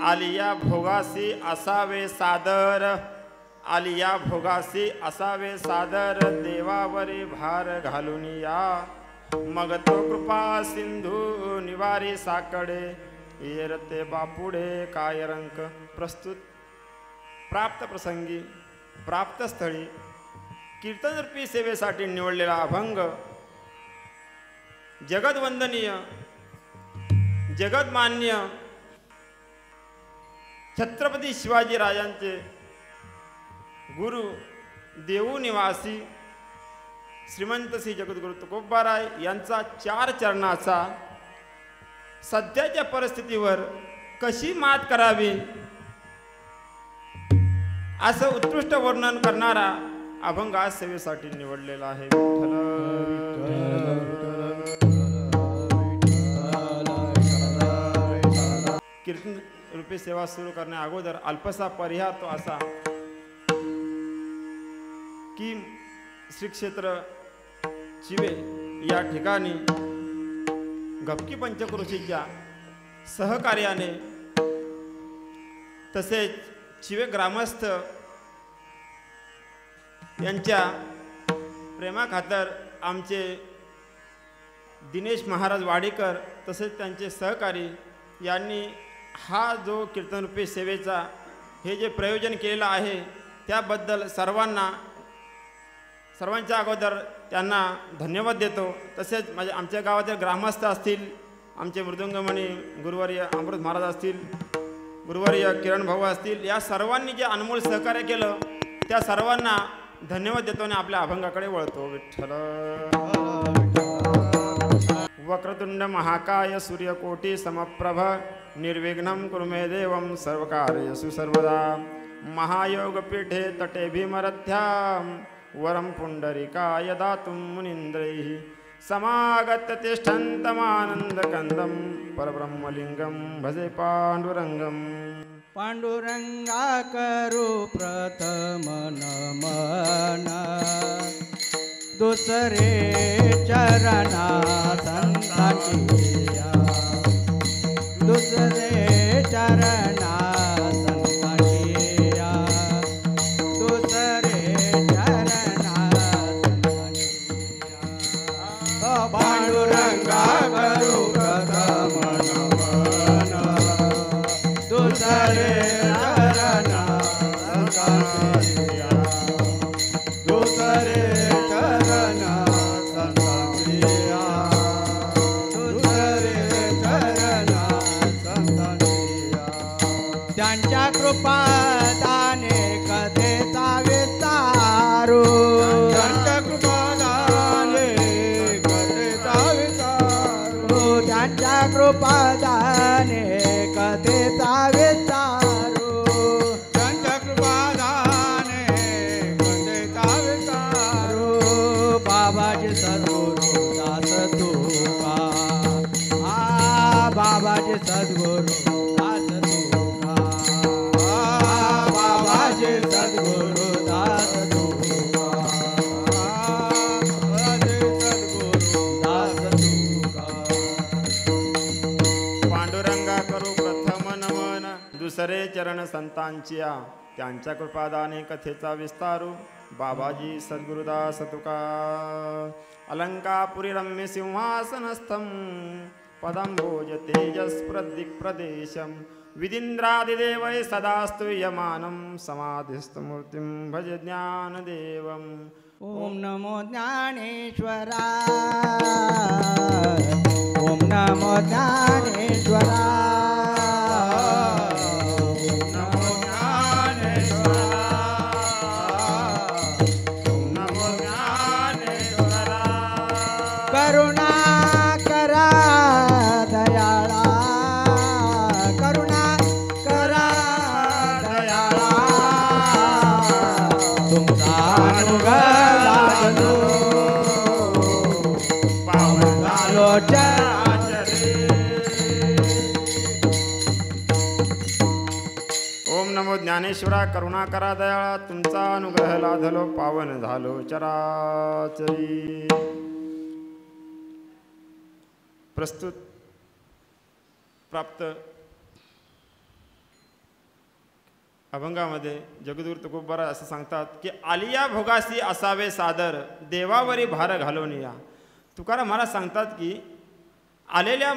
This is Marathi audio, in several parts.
आलिया भोगासी असावे सादर, आलिया भोगासी असावे सादर, देवावरी भार घालून या, मग तो कृपा सिंधू निवारी साकडे, येरते बापुडे काय रंक. प्रस्तुत प्राप्त प्रसंगी प्राप्त स्थळी कीर्तनरूपी सेवेसाठी निवडलेला अभंग जगदवंदनीय जगदमान्य छत्रपती शिवाजी राजांचे गुरु देऊ निवासी श्रीमंत श्री जगद्गुरु तुकोबाराय यांचा 4 चरणाचा सध्याच्या परिस्थितीवर कशी मात करावी असं उत्कृष्ट वर्णन करणारा अभंग आज सेवेसाठी निवडलेला आहे. कीर्तन रूपी सेवा सुरू करण्या अगोदर अल्पसा परिहार तो असा की श्री क्षेत्र चिवे या ठिकाणी गपकी पंचक्रोशीच्या सहकार्याने तसेच चिवे ग्रामस्थ यांच्या प्रेमाखातर आमचे दिनेश महाराज वाडेकर तसेच त्यांचे सहकारी यांनी हा जो कीर्तनरूपी सेवेचा हे जे प्रयोजन केलेलं आहे त्याबद्दल सर्वांच्या अगोदर त्यांना धन्यवाद देतो. तसेच आमच्या गावातील ग्रामस्थ असतील, आमचे मृदुंगमणी गुरुवर्य अमृत महाराज असतील, गुरुवर्य किरण भाऊ असतील, या सर्वांनी जे अनमोल सहकार्य केलं त्या सर्वांना धन्यवाद देतो आणि आपल्या अभंगाकडे वळतो. विठ्ठल. वक्रतुंड महाकाय सूर्यकोटी समप्रभ निर्विघ्नं कुरु मे देवं सर्वकार्येषु सर्वदा. महायोगपीठे तटे भीमरथ्यां वरं पुंडरीकाय दातुं मुनीन्द्रैः समागत्य तिष्ठन्तमानन्दकन्दं परब्रह्मलिङ्गं भजे पाण्डुरङ्गम्. पांडुरंगा करू प्रथम नमन, दुसरे चरणा संतांची या, दुसरे चरणा संतांची या, दुसरे चरणा संतांची या. पांडुरंगा करू प्रथम नमन, दुसरे चरणा संतांची या, दुसरे चरणा संतांची या, दुसरे चरणा संतांची या. त्यांच्या कृपादाने कथेचा विस्तारू, त्यांच्या कृपादाने कथेचा विस्तारू, त्यांच्या कृपादाने कथेचा विस्तारू, त्यांच्या कृपादाने कथेचा विस्तारू. बाबाजी सद्गुरु दास तुका, बाबाजी सद्गुरु दास तुका, बाबाजी सद्गुरु दास तुका, बाबाजी सद्गुरु दास तुका. पांडुरंगा करू प्रथम नमन, दुसरे चरण संतांचिया, त्यांच्या कृपादाने कथेचा विस्तारू. बाबाजी सद्गुरुदास तुका. अलंकापुरी रम्य सिंहासनस्थं पदंभोज तेजस प्रदेशम, विदिंद्रादिदेवै सदा स्तूयमानं, समाधिस्थमूर्तिं भज ज्ञानदेवम्. ओम नमो ज्ञानेश्वरा, ओम नमो ज्ञानेश्वरा, ओम नमो ज्ञानेश्वरा, ओम नमो ज्ञानेश्वरा. करुणा करा दयाळा, करुणा करा दयाळा, तुमचा अनुग्रह लागलो, पावन झालो चराचरे. ओम नमो ज्ञानेश्वरा, करुणा करा दयाळा, तुमचा अनुग्रह लाधलो, पावन झालो चराचरी. प्रस्तुत प्राप्त अभंगामध्ये जगद्गुरु तुकोबाराय असं सांगतात की आलिया भोगासी असावे सादर देवावरी भार घालून या. तुकाराम महाराज सांगतात की आलेल्या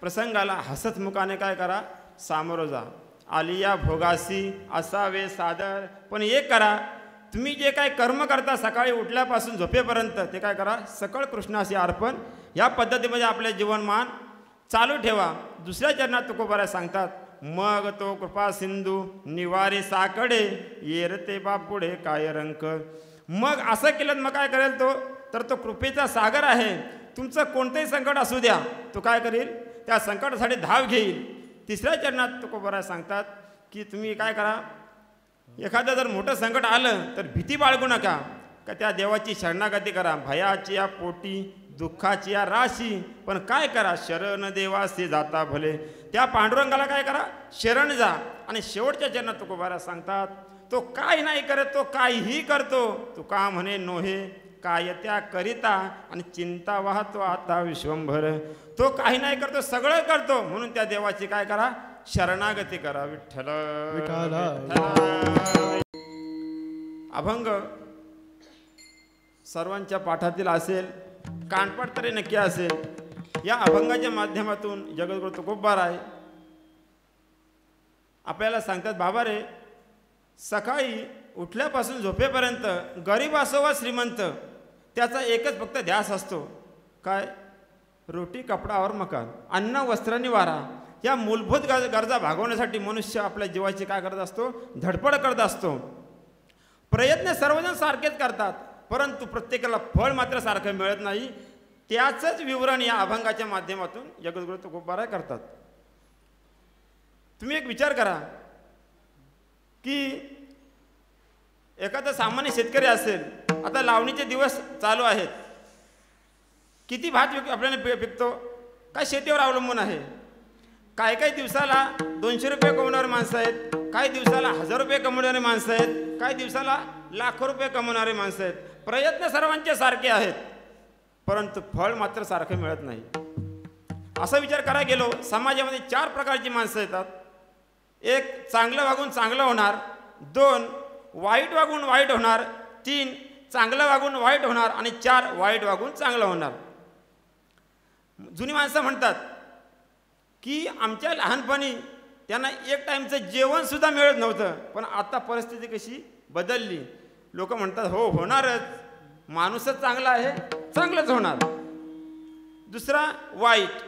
प्रसंगाला हसत मुखाने काय करा, सामोरं जा. आलिया भोगासी असावे सादर, पण एक करा, तुम्ही जे काय कर्म करता सकाळी उठल्यापासून झोपेपर्यंत ते काय करा, सकळ कृष्णाशी अर्पण. या पद्धतीमध्ये आपले जीवनमान चालू ठेवा. दुसऱ्या चरणात तुकोबाराय सांगतात मग तो कृपा सिंधू निवारे साकडे येरते बापुढे काय रंक. मग असं केलं मग काय करेल तो, तर तो कृपेचा सागर आहे. तुमचं कोणतंही संकट असू द्या, तो काय करेल, त्या संकटासाठी धाव घेईल. तिसऱ्या चरणात तुकोबाराय सांगतात की तुम्ही काय करा, एखादं जर मोठं संकट आलं तर भीती बाळगू नका, का त्या देवाची शरणागती करा. भयाची या पोटी दुःखाची या राशी, पण काय करा, शरण देवासी जाता भले. त्या पांडुरंगाला काय करा, शरण जा. आणि शेवटच्या चरणात तुकोबाराय सांगतात तो काय नाही करत, तो काहीही करतो. तुका म्हणे नोहे काय त्या करिता, आणि चिंता वाहतो आता विश्वंभर. तो काही नाही करतो, सगळं करतो. म्हणून त्या देवाची काय करा, शरणागती करा. विठ्ठल विठ्ठल. अभंग सर्वांच्या पाठातील असेल, कानपड तरी नक्की असेल. या अभंगाच्या माध्यमातून जगद्गुरु तुकोबाराय आपल्याला सांगतात, बाबा रे, सकाळी उठल्यापासून झोपेपर्यंत गरीब असो वा श्रीमंत, त्याचा एकच फक्त ध्यास असतो, काय, रोटी कपडावर मकान, अन्न वस्त्र निवारा. या मूलभूत गरजा भागवण्यासाठी मनुष्य आपल्या जीवाची काय करत असतो, धडपड करत असतो. प्रयत्न सर्वजण सारखेच करतात, परंतु प्रत्येकाला फळ मात्र सारखं मिळत नाही. त्याचंच विवरण या अभंगाच्या माध्यमातून जगद्गुरु तुकोबाराय करतात. तुम्ही एक विचार करा की एखादा सामान्य शेतकरी असेल, आता लावणीचे दिवस चालू आहेत, किती भात आपल्याला पिकतो, काय शेतीवर अवलंबून आहे. काही काही दिवसाला 200 रुपये कमवणारी माणसं आहेत, काही दिवसाला 1000 रुपये कमवणारी माणसं आहेत, काही दिवसाला लाखो रुपये कमवणारी माणसं आहेत. प्रयत्न सर्वांचे सारखे आहेत, परंतु फळ मात्र सारखं मिळत नाही. असा विचार करायला गेलो, समाजामध्ये 4 प्रकारची माणसं येतात. 1 चांगलं वागून चांगलं होणार, 2 वाईट वागून वाईट होणार, 3 चांगलं वागून वाईट होणार, आणि 4 वाईट वागून चांगलं होणार. जुनी माणसं म्हणतात की आमच्या लहानपणी त्यांना एक टाईमचं जेवणसुद्धा मिळत नव्हतं, पण आता परिस्थिती कशी बदलली. लोक म्हणतात हो होणारच, माणूसच चांगला आहे, चांगलंच होणार. दुसरा वाईट,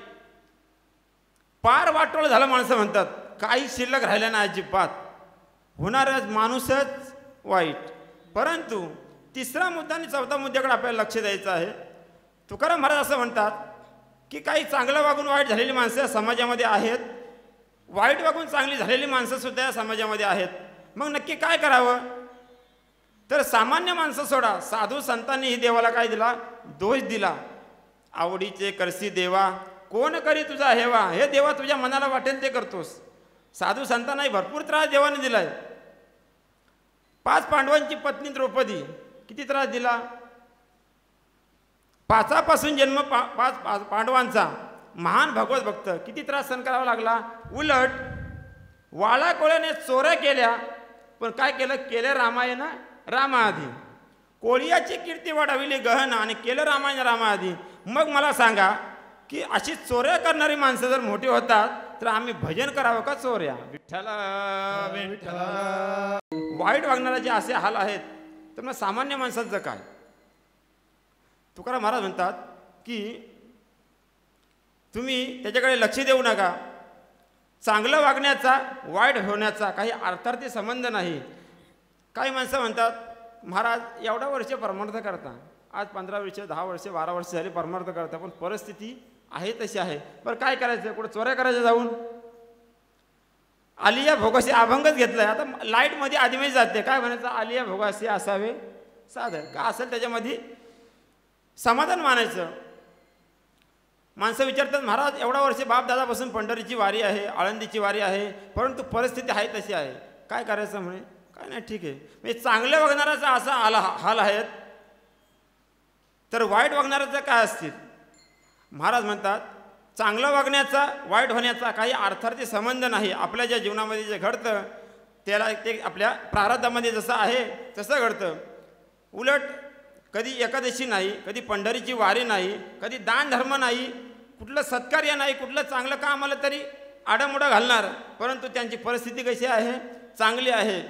पार वाटोळ झालं माणसं म्हणतात, काही शिल्लक राहिलं नाही अजिबात, होणारच, माणूसच वाईट. परंतु तिसरा मुद्दा आणि चौथा मुद्द्याकडे आपल्याला लक्ष द्यायचं आहे. तुकाराम महाराज असं म्हणतात की काही चांगलं वागून वाईट झालेली माणसं या समाजामध्ये आहेत, वाईट वागून चांगली झालेली माणसंसुद्धा या समाजामध्ये आहेत. मग नक्की काय करावं, तर सामान्य माणसं सोडा, साधू संतांनीही देवाला काय दिला, दोष दिला. आवडीचे करसी देवा कोण करी तुझा हेवा, हे देवा तुझ्या मनाला वाटेल ते करतोस. साधू संतांनाही भरपूर त्रास देवाने दिलाय. 5 पांडवांची पत्नी द्रौपदी किती त्रास दिला, 5पासून जन्म 5 पांडवांचा, महान भगवत भक्त, किती त्रास सहन करावा लागला. उलट वाळा कोळ्याने चोऱ्या केल्या, पण काय केलं, केलं रामायण रामाआधी. कोळियाची कीर्ती वाढविली गहन, आणि केलं रामायण रामाआधी. मग मला सांगा की अशी चोऱ्या करणारी माणसं जर मोठी होतात तर आम्ही भजन करावं का चोऱ्या. विठ्ठल विठ्ठल. वाईट वागणाऱ्याचे असे हाल आहेत, तर मग सामान्य माणसाचं काय. तुकाराम महाराज म्हणतात की तुम्ही त्याच्याकडे लक्ष देऊ नका. चांगलं वागण्याचा वाईट होण्याचा काही अर्थार्थी संबंध नाही. काही माणसं म्हणतात महाराज एवढा वर्ष परमार्थ करता, आज 15 वर्ष 10 वर्ष 12 वर्ष झाली परमार्थ करता, पण परिस्थिती आहे तशी आहे. बरं काय करायचं, कुठं चोऱ्या करायच्या जाऊन. आलिया भोगासी अभंगच घेतलाय. आता लाईटमध्ये आधीमध्ये जाते, काय म्हणायचं, आलिया भोगासी असावे साधं, का असेल त्याच्यामध्ये समाधान मानायचं. माणसं विचारतात महाराज एवढा वर्ष बापदादापासून पंढरीची वारी आहे, आळंदीची वारी आहे, परंतु परिस्थिती आहे तशी आहे, काय करायचं म्हणे. काय नाही ठीक आहे, म्हणजे चांगलं वागणाऱ्याचा असा हाल आहेत, तर वाईट वागणाऱ्याचा काय असतील. महाराज म्हणतात चांगलं वागण्याचा वाईट होण्याचा काही अर्थार्थी संबंध नाही. आपल्या ज्या जीवनामध्ये जे घडतं त्याला ते आपल्या प्रारब्धामध्ये जसं आहे तसं घडतं. उलट कधी एकादशी नाही, कधी पंढरीची वारी नाही, कधी दान धर्म नाही, कुठलं सत्कार्य नाही, कुठलं चांगलं काम आलं तरी आडामुडा घालणार. परंतु त्यांची परिस्थिती कशी आहे? चांगली आहे.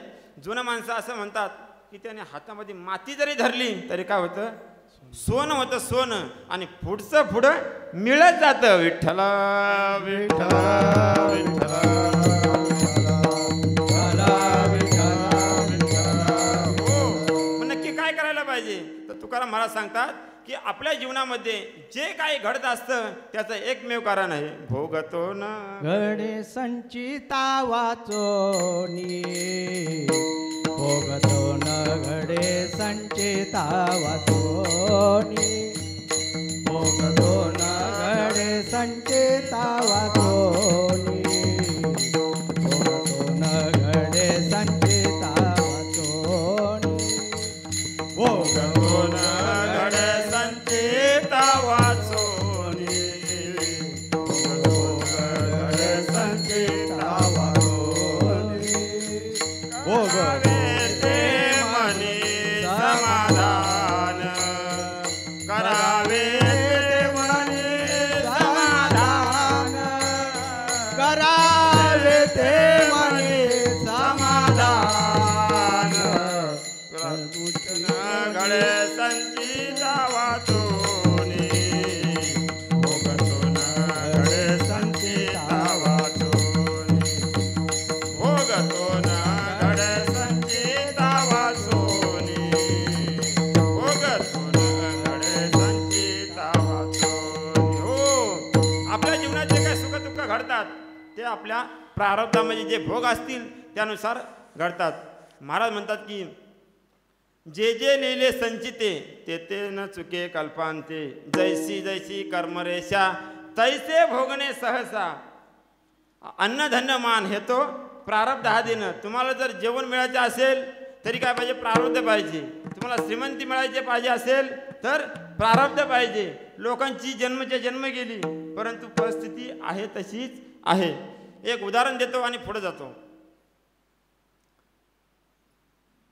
जुनं माणसं असं म्हणतात की त्याने हातामध्ये माती जरी धरली तरी काय होतं? सोनं होतं, सोनं. आणि पुढचं पुढं मिळत जातं. विठ्ठला विठ्ठला विठ्ठला. तर तुकाराम महाराज सांगतात की आपल्या जीवनामध्ये जे काही घडत असतं त्याचं एकमेव कारण आहे, भोगतो न घडे संचिता वाचोनी, भोगतो न घडे संचिता वाचोनी, भोगतो न घडे संचिता वाचोनी, भोगतो न घडे संचिता वाचोनी, भोगतो न घडे संचिता वाचोनी, भोगतो न घडे संचिता वाचोनी, भोगावे ते मनी समाधान, करावे ते मनी समाधान, करावे ते मनी समाधान, घडे संचिता वाचोनी, भोगतो न घडे संचिता वाचोनी, भोगतो न घडे संचिता वाचोनी, भोगतो न घडे संचिता वाचोनी. हो, आपल्या जीवनात जे काही सुखदुःख घडतात ते आपल्या प्रारब्धामध्ये जे भोग असतील त्यानुसार घडतात. महाराज म्हणतात की जे जे लिहिले संचिते ते ते न चुके कल्पांते, जैसी जैसी कर्मरेषा तैसे भोगणे सहसा. अन्नधन्य मान हे तो प्रारब्ध हा दिन. तुम्हाला जर जेवण मिळायचं असेल तरी काय पाहिजे? प्रारब्ध पाहिजे. तुम्हाला श्रीमंती मिळायचे पाहिजे असेल तर प्रारब्ध पाहिजे. लोकांची जन्मच्या जन्म गेली परंतु परिस्थिती आहे तशीच आहे. एक उदाहरण देतो आणि पुढे जातो.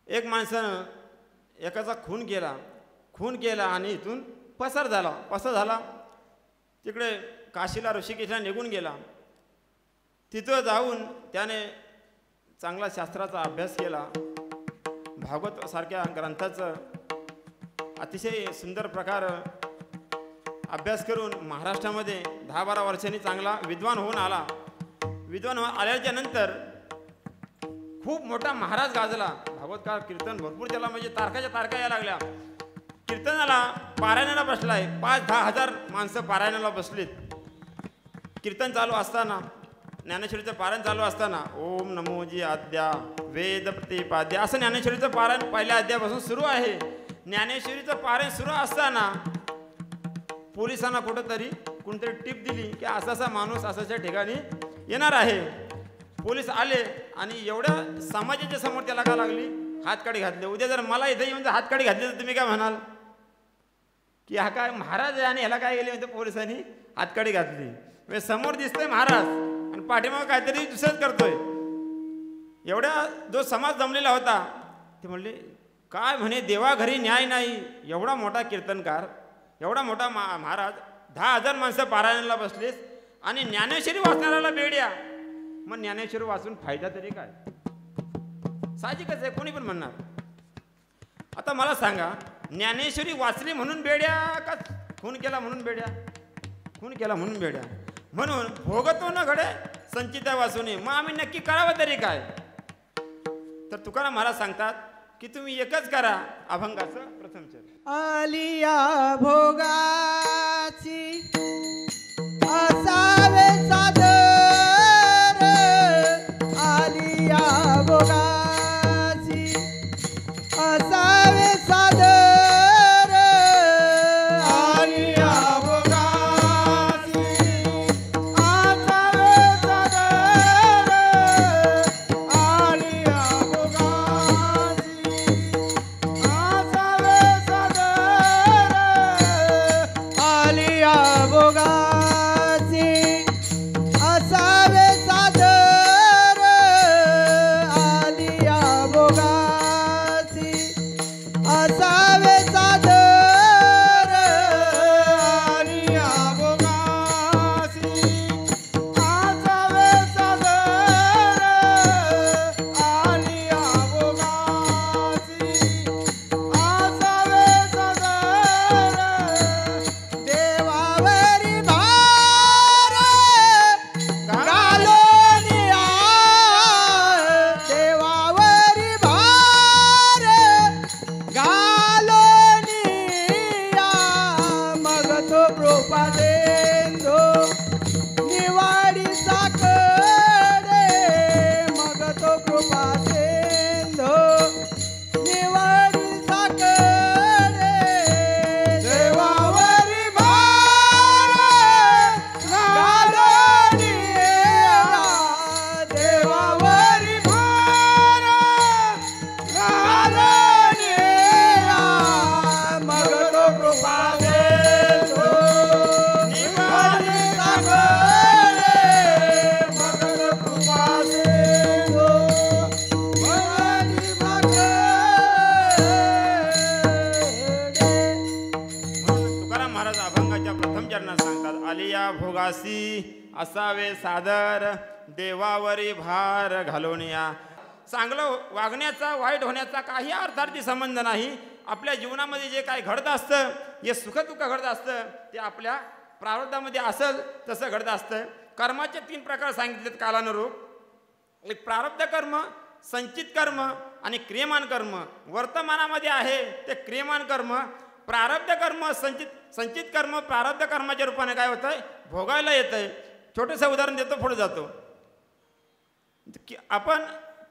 एक माणसानं एकाचा खून केला आणि इथून पसार झाला. तिकडे काशीला ऋषिकेशला निघून गेला. तिथं जाऊन त्याने चांगला शास्त्राचा अभ्यास केला. भागवत सारख्या ग्रंथाचं अतिशय सुंदर प्रकार अभ्यास करून महाराष्ट्रामध्ये 10-12 वर्षांनी चांगला विद्वान होऊन आला. विद्वान आल्याच्या नंतर खूप मोठा महाराज गाजला. भागवतकार कीर्तन भरपूर त्याला म्हणजे तारखाच्या तारखा यायला लागल्या. कीर्तनाला पारायणाला बसलाय. 5-10 हजार माणसं पारायणाला बसलीत. कीर्तन चालू असताना, ज्ञानेश्वरीचं पारायण चालू असताना ओम नमोजी आद्या वेद प्रतिपाद्या असं ज्ञानेश्वरीचं पारायण पहिल्या अध्यायापासून सुरू आहे. ज्ञानेश्वरीचं पारायण सुरू असताना पोलिसांना कुणीतरी टीप दिली की असा माणूस असाच्या ठिकाणी येणार आहे. पोलीस आले आणि एवढ्या समाजाच्या समोर त्याला का लागली? हातकाडी घातले. उद्या जर मला इथे येऊन जर हातकाडी घातली तर तुम्ही काय म्हणाल की हा काय महाराज आहे आणि ह्याला काय गेले म्हणजे पोलिसांनी हातकाडी घातली. म्हणजे समोर दिसतोय महाराज आणि पाठीमागं काहीतरी दुसरंच करतोय. एवढ्या जो समाज जमलेला होता ते म्हणले काय म्हणे देवा घरी न्याय नाही. एवढा मोठा कीर्तनकार, एवढा मोठा महाराज, 10,000 माणसं पारायणाला बसलेस आणि ज्ञानेश्वरी वाचणाऱ्याला बेड्या. मग ज्ञानेश्वरी वाचून फायदा तरी काय? साहजिकच आहे, कोणी पण म्हणणार. आता मला सांगा, ज्ञानेश्वरी वाचली म्हणून बेड्या का खून केला म्हणून बेड्या? खून केला म्हणून बेड्या. म्हणून भोगतो न घडे संचिता वाचून. मग आम्ही नक्की करावं तरी काय? तर तुकाराम महाराज सांगतात की तुम्ही एकच करा, अभंगाचं प्रथम चरण. आलिया भोगाची असावे सादर, आलिया भोगाची असावे सादर, आलिया भोगाची असावे सादर, आलिया भोगाची असावे सादर, कृपा सिंधू निवाडी साकडे मग तो कृपा सिंधू निवाडी साकडे देवावरी भार घालनिया देवावरी भार घालनिया मग तो कृपा सिंधू निवाडी साकडे मग तो कृपा सिंधू निवाडी साकडे. म्हणून तुकाराम महाराज अभंगाच्या प्रथम चरणात सांगतात, आलिया भोगासी असावे सादर देवावरी भार घालून या. चांगलं वागण्याचा वाईट होण्याचा काही अर्थार्थी संबंध नाही. आपल्या जीवनामध्ये जे काही घडत असतं, जे सुखदुःख घडत असतं, ते आपल्या प्रारब्धामध्ये असेल तसं घडत असतं. कर्माचे 3 प्रकार सांगितलेत कालानुरूप. एक प्रारब्ध कर्म, संचित कर्म आणि क्रियमान कर्म. वर्तमानामध्ये आहे ते क्रियमान कर्म. प्रारब्ध कर्म संचित कर्म प्रारब्ध कर्माच्या रूपाने काय होतंय, भोगायला येतंय. छोटंसं उदाहरण देतो, पुढे जातो. की आपण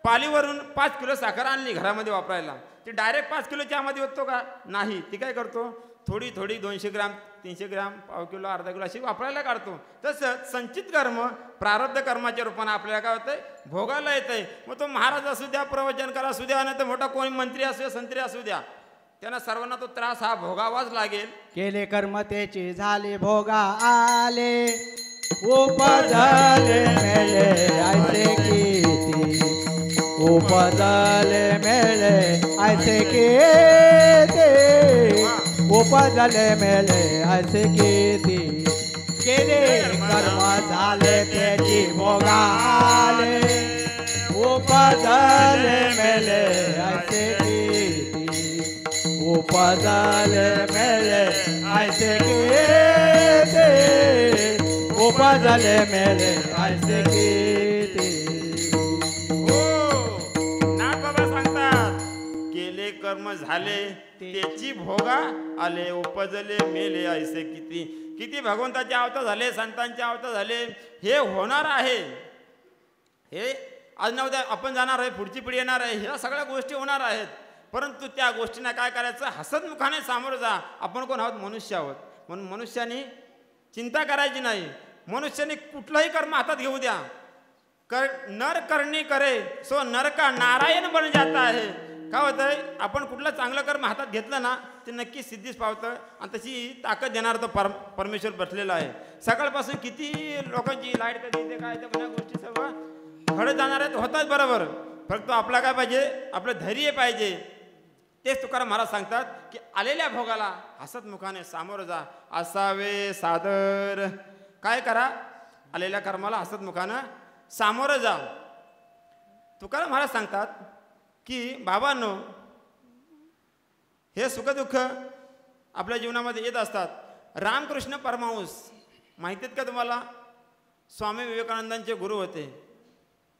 पालीवरून 5 किलो साखर आणली घरामध्ये वापरायला, ती डायरेक्ट 5 किलो चहामध्ये होतो का? नाही. ती काय करतो, थोडी थोडी 200 ग्राम 300 ग्राम पाव किलो अर्धा किलो अशी वापरायला काढतो. तसंच संचित कर्म प्रारब्ध कर्माच्या रूपाने आपल्याला काय होतंय, भोगायला येतंय. मग तो महाराज असू द्या, प्रवचनकार असू द्या, नाही तर मोठा कोणी मंत्री असू द्या, संत्री असू द्या, त्यांना सर्वांना तो त्रास हा भोगावाच लागेल. केले कर्म त्याची झाले भोगा आले उपजले मेले ऐसे किती उपजले मेले ऐसे किती उपजले मेले ऐसे किती केले कर्म झाले त्याची भोगा आले उपजले मेले ऐसे किती उपजले मेले ऐसे किती उपजले मेले ऐसे किती. हो, नाथ बाबा सांगतात, केले कर्म झाले त्याची भोगा आले उपजले मेले ऐसे किती. किती भगवंताचे अवतार झाले, संतांचे अवतार झाले, हे होणार आहे. हे आज ना उद्या आपण जाणार आहे, पुढची पिढी येणार आहे, ह्या सगळ्या गोष्टी होणार आहेत. परंतु त्या गोष्टींना काय करायचं, हसतमुखाने सामोरं जा. आपण कोण आहोत, मनुष्य आहोत. म्हणून मनुष्याने चिंता करायची नाही. मनुष्याने कुठलंही कर्म हातात घेऊ द्या. नर करणी करे सो नरका नारायण बन जाता आहे. काय होतंय, आपण कुठलं चांगलं कर्म हातात घेतलं ना, ते नक्की सिद्धीच पावतं. आणि तशी ताकद देणार तो परमेश्वर बसलेला आहे. सकाळपासून किती लोकांची लाईट कधी येते काय ते बऱ्या गोष्टी सर्व घडत जाणार आहेत, होतात बरोबर. फक्त आपला काय पाहिजे, आपलं धैर्य पाहिजे. तेच तुकाराम महाराज सांगतात की आलेल्या भोगाला हसतमुखाने सामोरं जा. असावे सादर. काय करा, आलेल्या कर्माला हसतमुखानं सामोरं जा. तुकाराम महाराज सांगतात की बाबांनो, हे सुखदुःख आपल्या जीवनामध्ये येत असतात. रामकृष्ण परमहंस माहिती आहेत का तुम्हाला, स्वामी विवेकानंदांचे गुरु होते.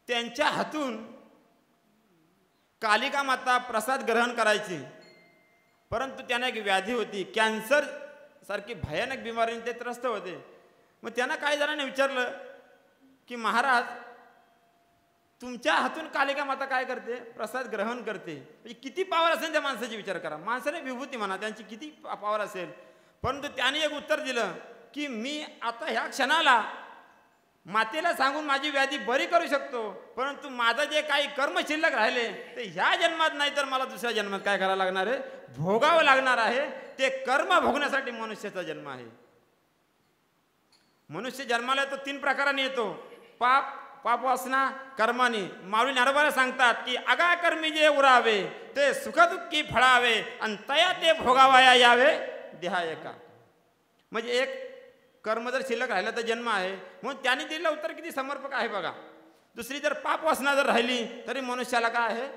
त्यांच्या हातून कालिका माता प्रसाद ग्रहण करायची. परंतु त्यांना एक व्याधी होती, कॅन्सर सारखी भयानक बिमारीने ते त्रस्त होते. मग त्यांना काही जणांनी विचारलं की महाराज, तुमच्या हातून कालिका माता काय करते, प्रसाद ग्रहण करते, म्हणजे किती पावर असेल त्या माणसाची विचार करा. माणसाने विभूती म्हणा, त्यांची किती पावर असेल. परंतु त्याने एक उत्तर दिलं की मी आता ह्या क्षणाला मातेला सांगून माझी व्याधी बरी करू शकतो, परंतु माझं जे काही कर्म शिल्लक राहिले ते ह्या जन्मात नाही तर मला दुसऱ्या जन्मात काय करायला लागणार आहे, भोगावं लागणार आहे. ते कर्म भोगण्यासाठी मनुष्याचा जन्म आहे. मनुष्य जन्माला तो 3 प्रकाराने येतो, पाप वासना कर्मानी. माऊली नरबरा सांगतात की अगा कर्मी जे उरावे ते सुखदुःखी फळावे आणि तया ते भोगावया यावे देहा एका. म्हणजे एक कर्म जर शिल्लक राहिलं तर जन्म आहे. म्हणून त्याने दिलेलं उत्तर किती समर्पक आहे बघा. दुसरी जर पाप वासना जर राहिली तरी मनुष्याला काय आहे,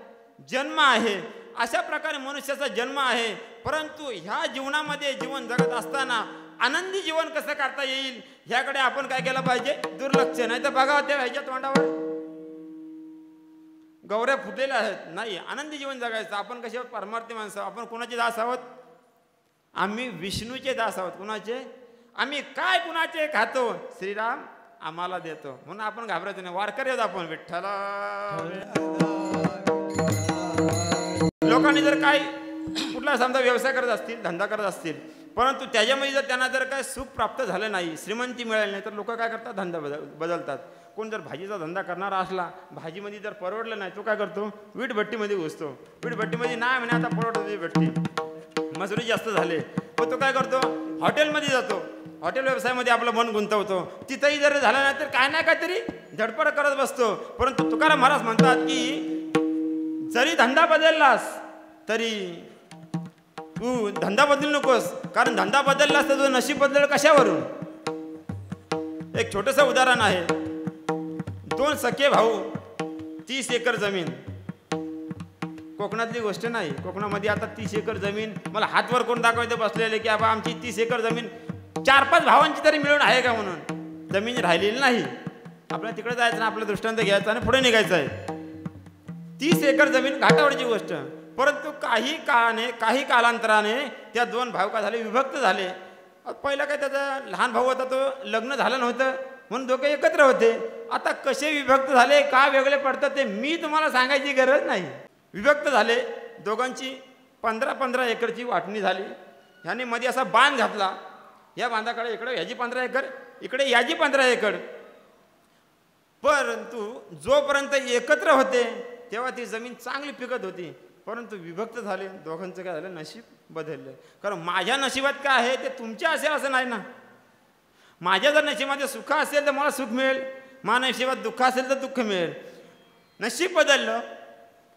जन्म आहे. अशा प्रकारे मनुष्याचा जन्म आहे. परंतु ह्या जीवनामध्ये जीवन जगत असताना आनंदी जीवन कसं करता येईल ह्याकडे आपण काय केलं पाहिजे, दुर्लक्ष. नाही तर बघा त्या ह्याच्या तोंडावर गौऱ्या फुटलेल्या आहेत. नाही, आनंदी जीवन जगायचं. आपण कसे आहोत, परमार्थी माणसं. आपण कुणाचे दास आहोत, आम्ही विष्णूचे दास आहोत. कुणाचे, आम्ही काय कुणाचे खातो, श्रीराम आम्हाला देतो. म्हणून आपण घाबरायचं नाही. वारकरी आहोत आपण. विठ्ठला. लोकांनी जर काय कुठला समजा व्यवसाय करत असतील, धंदा करत असतील, परंतु त्याच्यामध्ये जर त्यांना जर काय सुख प्राप्त झालं नाही, श्रीमंती मिळाली नाही, तर लोक काय करतात, धंदा बदलतात. कोण जर भाजीचा धंदा करणारा असला, भाजीमध्ये जर परवडलं नाही, तो काय करतो, वीटभट्टीमध्ये घुसतो. वीटभट्टीमध्ये नाही म्हणे आता परवडत भट्टी, मजुरी जास्त झाले, मग तो काय करतो, हॉटेलमध्ये जातो. हॉटेल व्यवसायामध्ये आपलं मन गुंतवतो. तिथंही जर झालं नाही तर काय नाही काहीतरी धडपड करत बसतो. परंतु तुकाराम महाराज म्हणतात की जरी धंदा बदललास तरी तू धंदा बदलू नकोस, कारण धंदा बदललास तर तुझं नशीब बदलेल कशावरून. एक छोटंसं उदाहरण आहे. 2 सखे भाऊ, 30 एकर जमीन. कोकणातली गोष्ट नाही. कोकणामध्ये आता 30 एकर जमीन मला हातवर करून दाखवायचं बसलेले की बाबा आमची 30 एकर जमीन 4-5 भावांची तरी मिळून आहे का म्हणून. जमीन राहिलेली नाही. आपल्याला तिकडे जायचं ना, आपलं दृष्टांत घ्यायचं आणि पुढे निघायचं आहे. 30 एकर जमीन घाटावरची गोष्ट. परंतु काही कालांतराने त्या 2 भाऊ का झाले, विभक्त झाले. पहिला काय त्याचा लहान भाऊ होता, तो लग्न झालं नव्हतं म्हणून दोघे एकत्र होते. आता कसे विभक्त झाले, का वेगळे पडतात ते मी तुम्हाला सांगायची गरज नाही. विभक्त झाले. दोघांची 15-15 एकरची वाटणी झाली. ह्याने मध्ये असा बांध घातला. या बांधाकडे इकडे ह्याची 15 एकर, इकडे याची 15 एकर. परंतु जोपर्यंत एकत्र होते तेव्हा ती जमीन चांगली पिकत होती. परंतु विभक्त झाले, दोघांचं काय झालं, नशीब बदललं. कारण माझ्या नशिबात काय आहे ते तुमच्या असेल असं नाही ना. माझ्या जर नशिबामध्ये सुख असेल तर मला सुख मिळेल, माझ्या नशिबात दुःख असेल तर दुःख मिळेल. नशीब बदललं.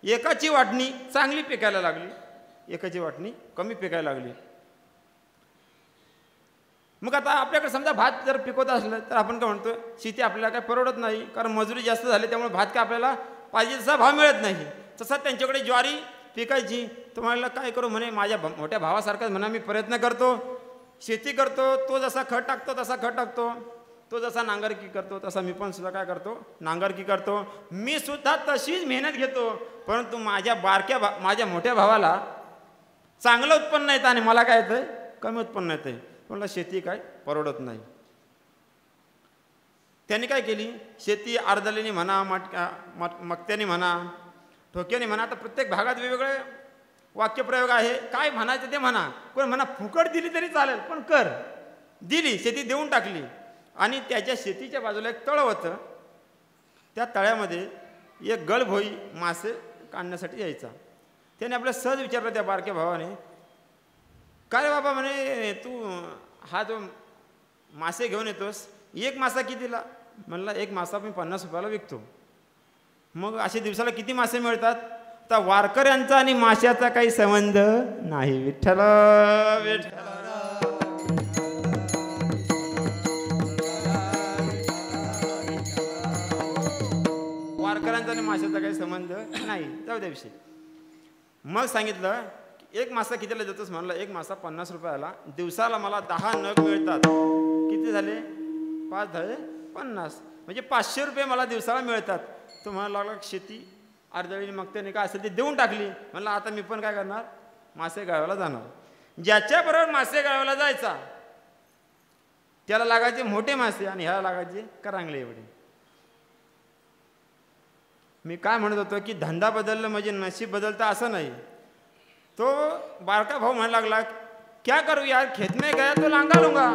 एकाची वाटणी चांगली पिकायला लागली, एकाची वाटणी कमी पिकायला लागली. मग आता आपल्याकडे समजा भात जर पिकवत असलं तर आपण काय म्हणतो, शेती आपल्याला काय परवडत नाही, कारण मजुरी जास्त झाली, त्यामुळे भात काय आपल्याला पाहिजे तसा भाव मिळत नाही. तसा त्यांच्याकडे ज्वारी पिकायची. तुम्हाला काय करू म्हणे, माझ्या मोठ्या भावासारखाच म्हणा मी प्रयत्न करतो, शेती करतो. तो जसा खत टाकतो तसा खत टाकतो, तो जसा नांगरकी करतो तसा मी पण सुद्धा काय करतो, नांगरकी करतो. मी सुद्धा तशीच मेहनत घेतो. परंतु माझ्या मोठ्या भावाला चांगलं उत्पन्न येतं आणि मला काय येतं, कमी उत्पन्न येतं. म्हणलं शेती काय परवडत नाही. त्यांनी काय केली, शेती अर्धलीने म्हणा, मक्त्याने म्हणा, ठोक्याने म्हणा. आता प्रत्येक भागात वेगवेगळे वाक्यप्रयोग आहे. काय म्हणायचं ते म्हणा. कोण म्हणा फुकट दिली तरी चालेल पण कर. दिली, शेती देऊन टाकली. आणि त्याच्या शेतीच्या बाजूला एक तळं होतं. त्या तळ्यामध्ये एक गळभोई मासे काढण्यासाठी यायचा. त्याने आपल्याला सहज विचारलं त्या बारक्या भावाने, काय रे बाबा म्हणे तू हा जो मासे घेऊन येतोस, एक मासा कितीला. म्हणला एक मासा मी 50 रुपयाला विकतो. मग असे दिवसाला किती मासे मिळतात. तर वारकऱ्यांचा आणि माशाचा काही संबंध नाही. विठ्ठल विठ्ठल. वारकऱ्यांचा आणि माशाचा काही संबंध नाही. जाऊ द्या विषय. मग सांगितलं एक मासा कितीला देतोस. म्हणला एक मासा 50 रुपयाला. दिवसाला मला 10 नग मिळतात. किती झाले, 5 झाले 50, म्हणजे 500 रुपये मला दिवसाला मिळतात. तो म्हणायला लागला शेती अर्धवेळी मग त्याने काय असेल ते देऊन टाकली. म्हणलं आता मी पण काय करणार, मासे गाळायला जाणार. ज्याच्याबरोबर मासे गाळायला जायचा त्याला लागायचे मोठे मासे आणि ह्याला लागायचे करांगले एवढे. मी काय म्हणत होतो की धंदा बदललं म्हणजे नशीब बदलतं असं नाही. तो बारका भाऊ म्हणायला लागला, क्या करूँ यार, खेत में गया तो लांगा लूंगा,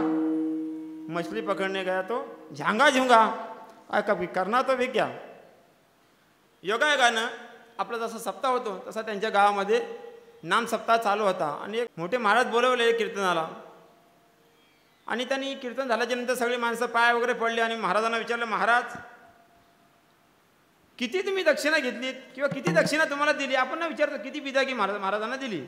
मछली पकड़ने गया तो झांगा झुंगा, कभी करना तो भी क्या. योगायोगानं आपला जसा सप्ताह होतो तसा त्यांच्या गावामध्ये नाम सप्ताह चालू होता. आणि एक मोठे महाराज बोलवले कीर्तनाला. आणि त्यांनी कीर्तन झाल्याच्या नंतर सगळी माणसं पाय वगैरे पडले आणि महाराजांना विचारलं, महाराज किती तुम्ही दक्षिणा घेतलीत किंवा किती दक्षिणा तुम्हाला दिली. आपण ना विचारतो किती बिदागी महाराजांना दिली.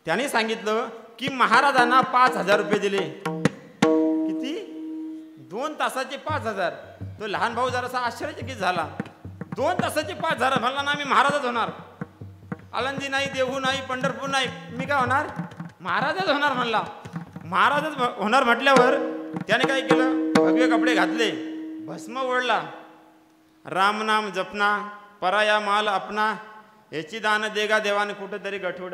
त्याने सांगितलं की महाराजांना 5,000 रुपये दिले. किती, 2 तासाचे 5,000. तो लहान भाऊ जरासा आश्चर्यचकित झाला. 2 तासाचे 5,000 म्हणला ना मी महाराजच होणार. आळंदी नाही, देहू नाही, पंढरपूर नाही, मी काय होणार, महाराजच होणार म्हणला. महाराजच होणार म्हटल्यावर त्याने काय केलं, भगवे कपडे घातले, भस्म ओढला, रामनाम जपना, पराया माल अपना, याची दान देगा देवाने कुठंतरी गठोड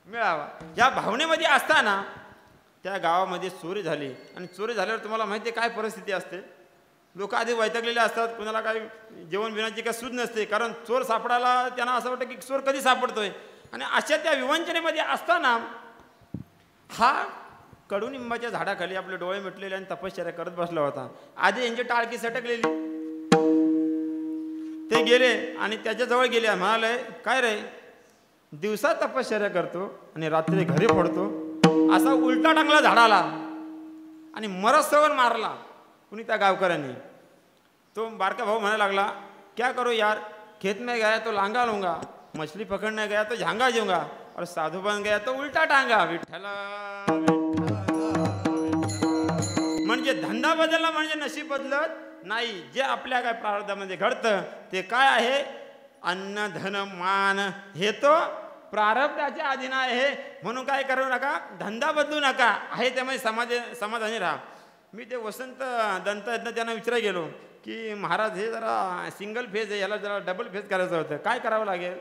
मिळावा. या भावनेमध्ये असताना त्या गावामध्ये चोरी झाली आणि चोरी झाल्यावर तुम्हाला माहिती आहे काय परिस्थिती असते. लोक आधी वैतागलेले असतात, कुणाला काही जेवण बिवणाची काही सूज नसते, कारण चोर सापडायला त्यांना असं वाटतं की चोर कधी सापडतोय. आणि अशा त्या विवंचनेमध्ये असताना हा कडुनिंबाच्या झाडाखाली आपले डोळे मिटलेले आणि तपश्चर्या करत बसला होता. आधी यांची टाळकी सटकलेली. ते गेले आणि त्याच्याजवळ गेले, म्हणाले काय रे, दिवसा तपश्चर्या करतो आणि रात्री घरी पडतो, असा उलटा टांगला झाडाला आणि मरसवर मारला कुणी त्या गावकऱ्यांनी. तो बारका भाऊ म्हणायला लागला, क्या करो यार, खेत में गया तो लांगा लूंगा, मछली पकड़ने गया तो झांगा जेऊंगा और साधू बन गया तो उलटा टांगा. विठ्ठला म्हणजे धंदा बदलला म्हणजे नशीब बदलत नाही. जे आपल्या काय प्रारब्धामध्ये घडतं ते काय आहे, अन्न धन मान हे तो प्रारब्धाच्या अधीन आहे. म्हणून काय करू नका, धंदा बदलू नका, आहे त्यामुळे समाधानी राहा. मी ते वसंत दंत त्यांना विचारायला गेलो की महाराज हे जरा सिंगल फेज आहे, याला जरा डबल फेज करायचं होतं, काय करावं लागेल.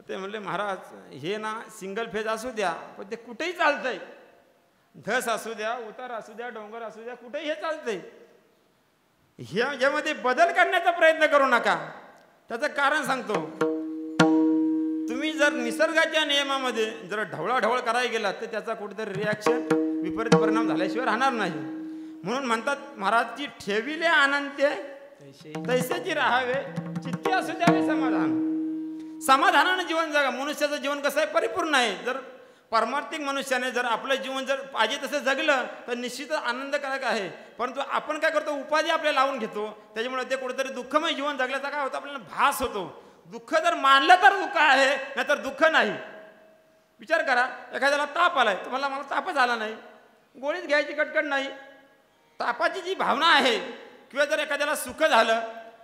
ते म्हणले महाराज हे ना सिंगल फेज असू द्या पण ते कुठेही चालतंय, धस असू द्या, उतार असू द्या, डोंगर असू द्या, कुठेही हे चालतंय. ह्याच्यामध्ये बदल करण्याचा प्रयत्न करू नका. त्याचं कारण सांगतो. तुम्ही जर निसर्गाच्या नियमामध्ये जर ढवळाढवळ करायला गेलात तर त्याचा कुठेतरी रिॲक्शन विपरीत परिणाम झाल्याशिवाय राहणार नाही. म्हणून म्हणतात महाराज की ठेविले आनंदे तैसेची राहावे, चित्ते असू द्यावे समाधान. समाधानानं जीवन जगा. मनुष्याचं जीवन कसं आहे, परिपूर्ण आहे. जर पारमार्थिक मनुष्याने जर आपलं जीवन जर पाहिजे तसं जगलं तर निश्चितच आनंदकारक आहे. परंतु आपण काय करतो, उपाधी आपल्याला लावून घेतो, त्याच्यामुळे ते कुठेतरी दुःखमय जीवन जगल्याचा काय होतं, आपल्याला भास होतो. दुःख जर मानलं तर दुःख आहे, नाहीतर दुःख नाही. विचार करा, एखाद्याला ताप आलाय, तुम्हाला मला तापच आला नाही, गोळीच घ्यायची कटकट नाही. तापाची जी भावना आहे, किंवा जर एखाद्याला सुख झालं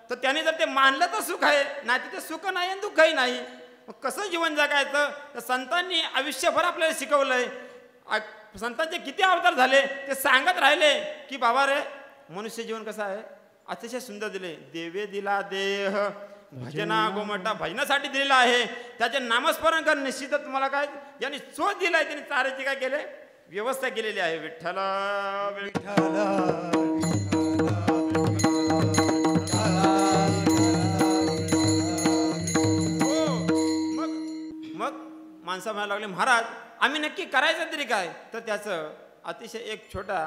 तर त्याने जर ते मानलं तर सुख आहे, नाही तर ते सुख नाही आणि दुःखही नाही. मग कसं जीवन जगायचं, तर संतांनी आयुष्यभर आपल्याला शिकवलंय. संतांचे किती अवतार झाले ते सांगत राहिले की बाबा रे, मनुष्य जीवन कसं आहे, अतिशय सुंदर दिले. देवे दिला देह भजना गोमटा, भजनासाठी दिलेला आहे. त्याचे नामस्मरण कर, निश्चितच तुम्हाला काय, ज्यांनी चोच दिलाय त्यांनी चाऱ्याची काय केले, व्यवस्था केलेली आहे. विठ्ठल मग माणसं म्हणायला लागले, महाराज आम्ही नक्की करायचं तरी काय. तर त्याचं अतिशय एक छोटा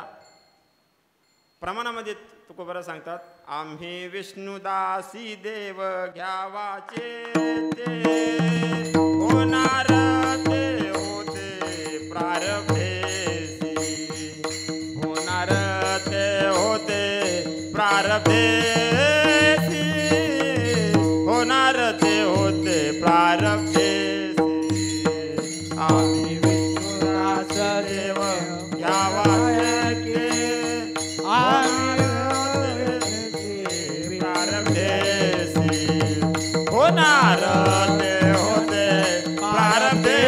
प्रमाणामध्ये तुकोबरा सांगतात, आम्ही विष्णुदासी देव घ्यावाचे ते होणार ते होते प्रारब्धेसी, होणार ते होते प्रारब्धेसी, होणार ते होते प्रारब्धेसी. आम्ही विष्णुदास देव घ्यावाचे होणार ते होते प्रारब्धेसी,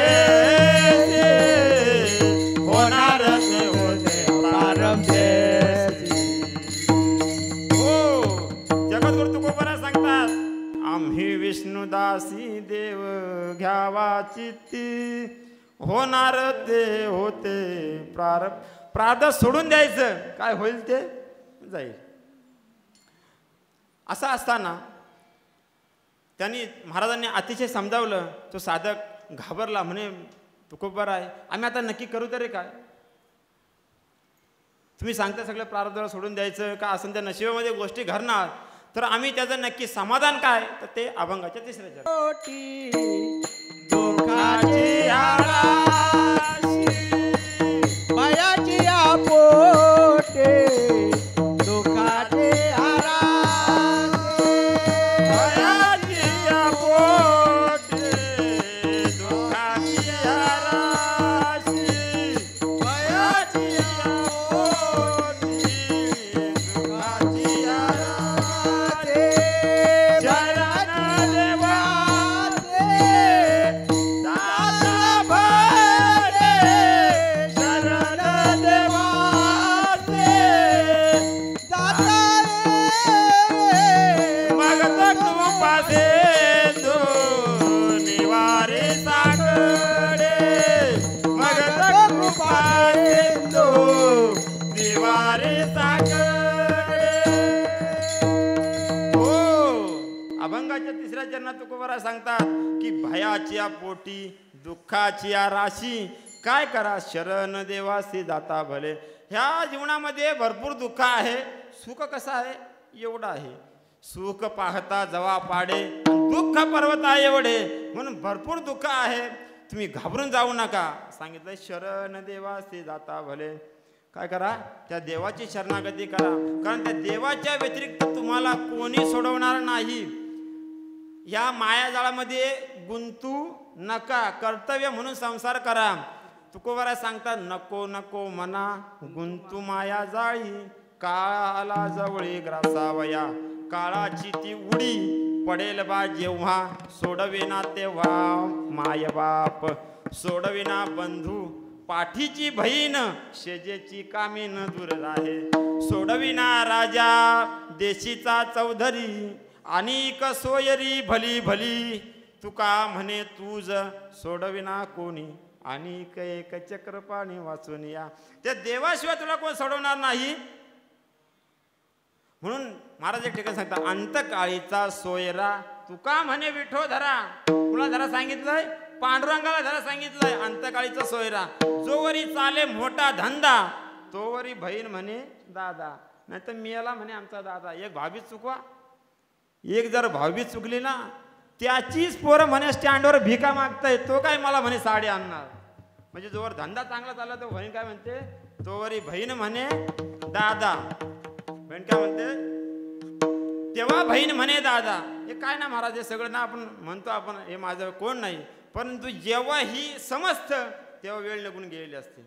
होणार ते होते प्रारब्धेसी. हो, जगद्गुरु तुकोबरा सांगतात, आम्ही विष्णुदासी देव घ्यावाची ती, होणार ते होते प्रारब्ध सोडून द्यायचं, काय होईल ते जाईल. असं असताना त्यांनी महाराजांनी अतिशय समजावलं. तो साधक घाबरला, म्हणे तुकोबरा आहे, आम्ही आता नक्की करू तरी काय. तुम्ही सांगता सगळं प्रारब्धाला सोडून द्यायचं का, असं त्या नशिबामध्ये गोष्टी घडणार, तर आम्ही त्याचं नक्की समाधान काय, तर ते अभंगाच्या तिसऱ्या पोटी दुःखाची आळाशी, मायाची पोटे दुःखाची आराशी. चरणात तुकोबाराय सांगतात की भयाची या पोटी दुःखाची या राशी काय करा शरण देवासी जाता भले. ह्या जीवनामध्ये भरपूर दुःख आहे, सुख कसं आहे एवढं आहे. सुख पाहता जवा पाडे दुःख पर्वता एवढे, म्हणून भरपूर दुःख आहे, तुम्ही घाबरून जाऊ नका. सांगितलं शरण देवासी जाता भले. काय करा त्या देवाची शरणागती करा, कारण त्या देवाच्या व्यतिरिक्त तुम्हाला कोणी सोडवणार नाही. या मायाजाळामध्ये गुंतू नका, कर्तव्य म्हणून संसार करा. तुकोबाराय सांगतात नको नको मना गुंतू माया जाळी, काळाला जवळी ग्रासावया, काळाची ती उडी पडेल बा जेव्हा, सोडविना तेव्हा माय बाप, सोडविना बंधू पाठीची बहीण, शेजेची कामीन दूर राहे, सोडविना राजा देशीचा चौधरी, अनिक सोयरी भली भली, तुका म्हणे तूज सोडविना कोणी, अनिक एक चक्र पाणी वाचून या. त्या देवाशिवाय तुला कोण सोडवणार नाही. म्हणून महाराज एक ठिकाणी सांगतात अंतकाळीचा सोयरा, तुका म्हणे विठो धरा. तुला धरा सांगितलंय, पांडुरंगाला धरा सांगितलंय अंतकाळीचा सोयरा. जोवरी चाले मोठा धंदा तोवरी बहीण म्हणे दादा, नाही तर मियाला म्हणे आमचा दादा. एक भाभी चुकवा, एक जर भाभी चुकली ना त्याचीच पोरं म्हणे स्टँडवर भिका मागताय, तो काय मला म्हणे साडी आणणार. म्हणजे जोवर धंदा चांगला चालला तो बहीण काय म्हणते, तोवरी बहीण म्हणे दादा. बहीण काय म्हणते, तेव्हा बहीण म्हणे दादा. हे काय ना महाराज, हे सगळं ना आपण म्हणतो आपण हे माझं कोण नाही, परंतु जेव्हा ही समजतं तेव्हा वेळ निघून गेलेली असते.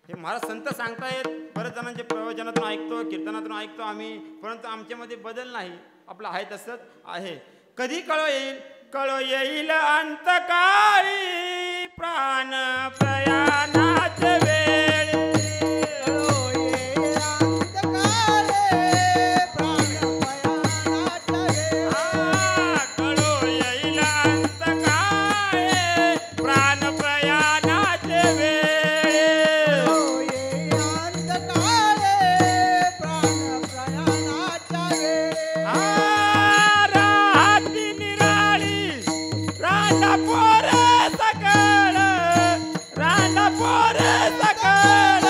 हे महाराज संत सांगतायत, बऱ्याच जणांचे प्रवचनातून ऐकतो, कीर्तनातून ऐकतो आम्ही, परंतु आमच्यामध्ये बदल नाही, आपलं आहे तसंच आहे. कधी कळो येईल, कळो येईल अंतकाळी प्राण प्रयाणाचे वेळ, कळो येईल अंतकाळी प्राण प्रयाणाचे वेळ, राहती निराळी रांडा पोरे सकळ, रांडा पोरे सकळ,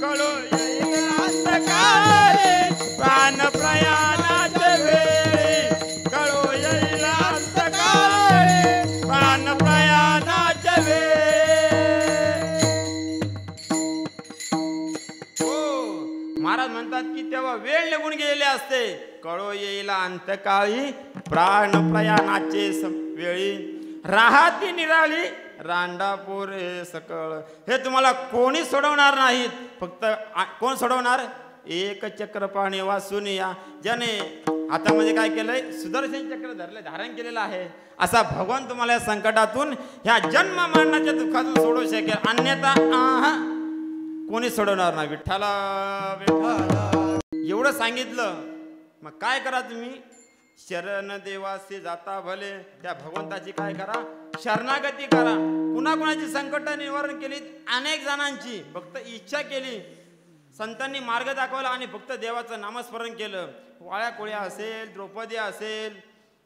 कळो येईल अंतकाळी प्राण प्रयाणाचे वेळी, कळो येईल अंतकाळी प्राण प्रयाणाचे वेळी. हो महाराज म्हणतात की तेव्हा वेळ निघून गेलेले असते. कळो येईल अंतकाळी प्राण प्रयाणाचे वेळी, राहती निराळी रांडा पोरे सकळ. हे तुम्हाला कोणी सोडवणार नाहीत. फक्त कोण सोडवणार, एक चक्र पाणी वाचून या. ज्याने हातामध्ये काय केलंय, सुदर्शन चक्र धरले, धारण केलेलं आहे, असा भगवान तुम्हाला या संकटातून, ह्या जन्म मरणाच्या दुःखातून सोडवू शकेल. अन्यथा कोणी सोडवणार नाही. विठ्ठला विठ्ठला एवढं सांगितलं. मग काय करा तुम्ही, शरण देवासी जाता भले. त्या भगवंताची काय करा, शरणागती करा. कुणाकुणाची संकट निवारण केली, अनेक जणांची फक्त इच्छा केली, संतांनी मार्ग दाखवला आणि फक्त देवाचं नामस्मरण केलं. वाळ्या कोळ्या असेल, द्रौपदी असेल,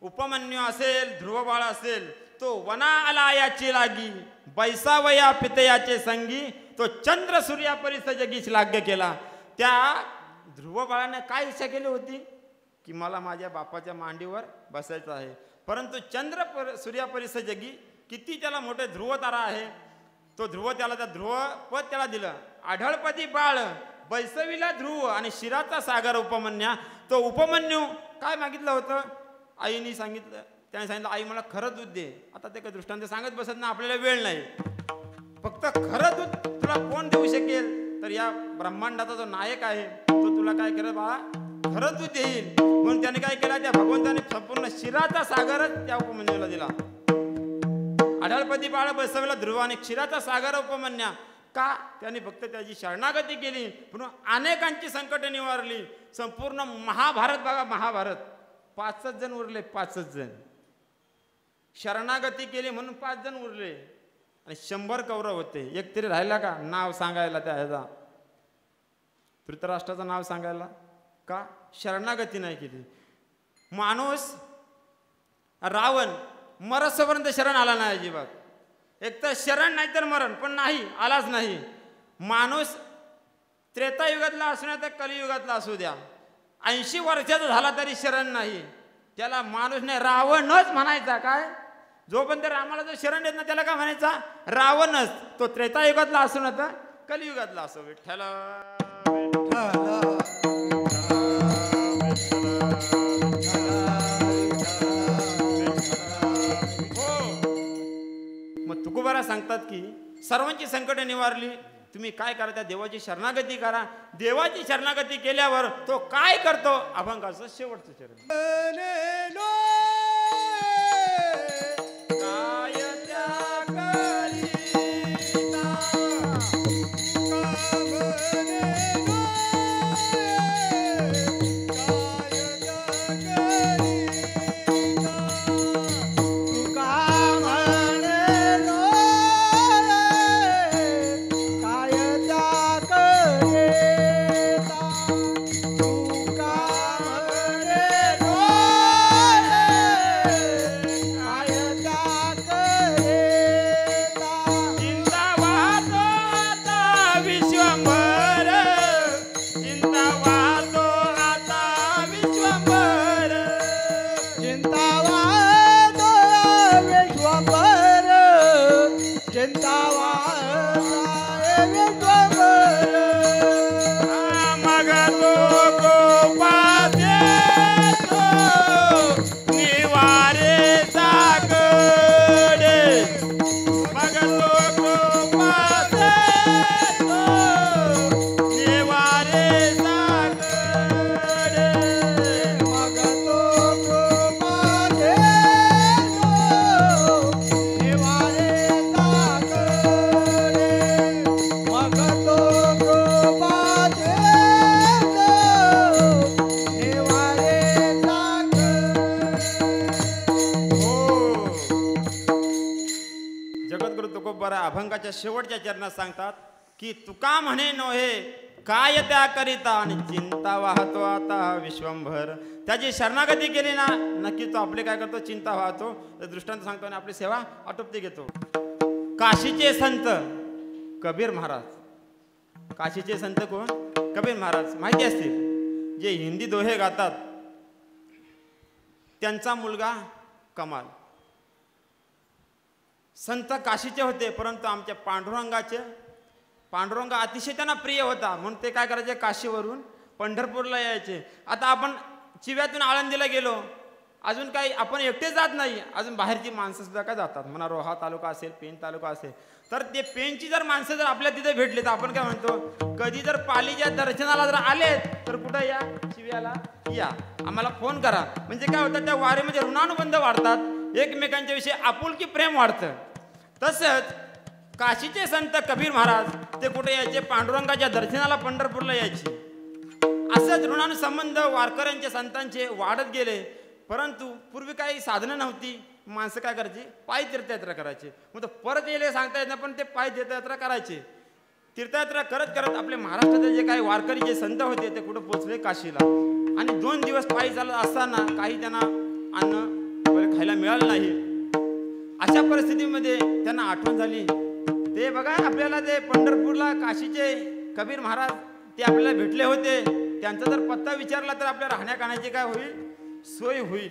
उपमन्यू असेल, ध्रुवबाळ असेल, तो वना आला याची लागी, बैसावया पितयाचे संगी, तो चंद्र सूर्या परिस जगीच लाग्य केला. त्या ध्रुवबाळाने काय इच्छा केली होती की मला माझ्या बापाच्या मांडीवर बसायचं आहे. परंतु चंद्र सूर्या परिस जगी, किती त्याला मोठे ध्रुव तारा आहे, तो ध्रुव त्याला त्या ध्रुव पद त्याला दिलं. आढळपदी बाळ बैसवीला ध्रुव आणि शिराचा सागर उपमन्या. तो उपमन्यू काय मागितलं होतं, आईने सांगितलं, त्याने सांगितलं आई मला खरं दूध दे. आता ते काही दृष्टांत सांगत बसत ना, आपल्याला वेळ नाही. फक्त खरं दूध तुला कोण देऊ शकेल, तर या ब्रह्मांडाचा जो नायक आहे तो तुला काय करेल बाळा, खरं दूध देईल. म्हणून त्याने काय केलं, त्या भगवंताने संपूर्ण शिराचा सागरच त्या उपमन्यूला दिला. आढळपदी बाळ बसवला ध्रुव आणि क्षीराचा सागर उपमन्या. का, त्याने फक्त त्याची शरणागती केली, म्हणून अनेकांची संकट निवारली. संपूर्ण महाभारत बघा, महाभारत 5च जण उरले, 5च जण शरणागती केली म्हणून 5 जण उरले आणि 100 कौरव होते. एक तरी राहिला का नाव सांगायला, त्या ह्याचा धृतराष्ट्राचं नाव सांगायला, का शरणागती नाही केली. माणूस रावण मरसपर्यंत शरण आला नाही अजिबात. एक तर शरण नाही तर मरण, पण नाही आलाच नाही. माणूस त्रेतायुगातला असू नाही तर कलियुगातला असू द्या, 80 वर्षाचा झाला तरी शरण नाही. त्याला माणूस नाही रावणच म्हणायचा. काय जोपर्यंत रामाला जो शरण देत ना त्याला काय म्हणायचा? रावणच. तो त्रेतायुगातला असू ना तर कलियुगातला असो. विठ्ठल मग तुकोबारा सांगतात की सर्वांची संकट निवारली, तुम्ही काय करा? त्या देवाची शरणागती करा. देवाची शरणागती केल्यावर तो काय करतो? अभंगाचं शेवटचं चरण. अभंगाच्या शेवटच्या चरणात सांगतात की तुका म्हणे नोहे काय त्या करिता आणि चिंता वाहतो आता विश्वंभर. त्याची शरणागती केली ना नक्की तो आपले काय करतो? चिंता वाहतो. दृष्टांत सांगतो आणि आपली सेवा आटोपते घेतो. काशीचे संत कबीर महाराज. काशीचे संत कोण? कबीर महाराज. माहिती असतील जे हिंदी दोहे गातात. त्यांचा मुलगा कमाल संत काशीचे होते, परंतु आमच्या पांडुरंग अतिशय त्यांना प्रिय होता म्हणून ते काय करायचे? काशीवरून पंढरपूरला यायचे. आता आपण चिव्यातून आळंदीला गेलो, अजून काही आपण एकटे जात नाही, अजून बाहेरची माणसं सुद्धा काय जातात. म्हणा रोहा तालुका असेल, पेन तालुका असेल, तर ते पेनची जर माणसं जर आपल्या तिथे भेटले तर आपण काय म्हणतो? कधी जर पालीच्या दर्शनाला जर आले तर कुठं या? चिव्याला या, आम्हाला फोन करा. म्हणजे काय होतं? त्या वारीमध्ये ऋणानुबंध वाढतात, एकमेकांच्या विषयी आपुलकी प्रेम वाढतं. तसंच काशीचे संत कबीर महाराज ते कुठे यायचे? पांडुरंगाच्या दर्शनाला पंढरपूरला यायचे. असंच ऋणानुसंबंध वारकऱ्यांच्या संतांचे वाढत गेले. परंतु पूर्वी काही साधनं नव्हती, माणसं काय करायची? पायी तीर्थयात्रा करायचे. मग परत येले सांगता येत नाही, पण ते पायी तीर्थयात्रा करायचे. तीर्थयात्रा करत करत आपले महाराष्ट्राचे जे काही वारकरी जे संत होते ते कुठं पोचले? काशीला. आणि 2 दिवस पायी चालत असताना काही त्यांना अन्न वगैरे खायला मिळालं नाही. अशा परिस्थितीमध्ये त्यांना आठवण झाली, ते बघा आपल्याला ते पंढरपूरला काशीचे कबीर महाराज ते आपल्याला भेटले होते, त्यांचा जर पत्ता विचारला तर आपल्या राहण्या खाण्याची काय होईल? सोय होईल.